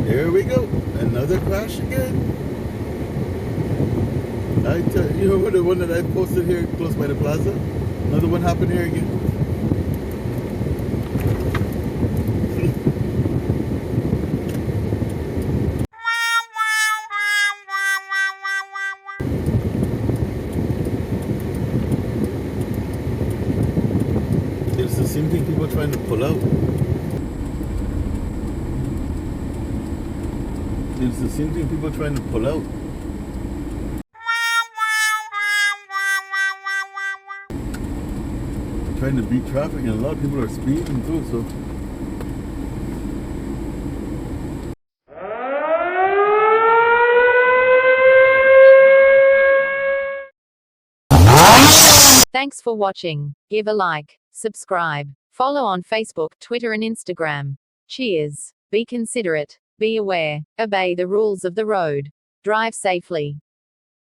Here we go. Another crash again. You remember the one that I posted here close by the plaza? Another one happened here again. It's the same thing, people trying to pull out. It's the same thing, people trying to pull out. Trying to beat traffic, and a lot of people are speeding too, so. Thanks for watching. Give a like, subscribe, follow on Facebook, Twitter and Instagram. Cheers. Be considerate, be aware, obey the rules of the road. Drive safely.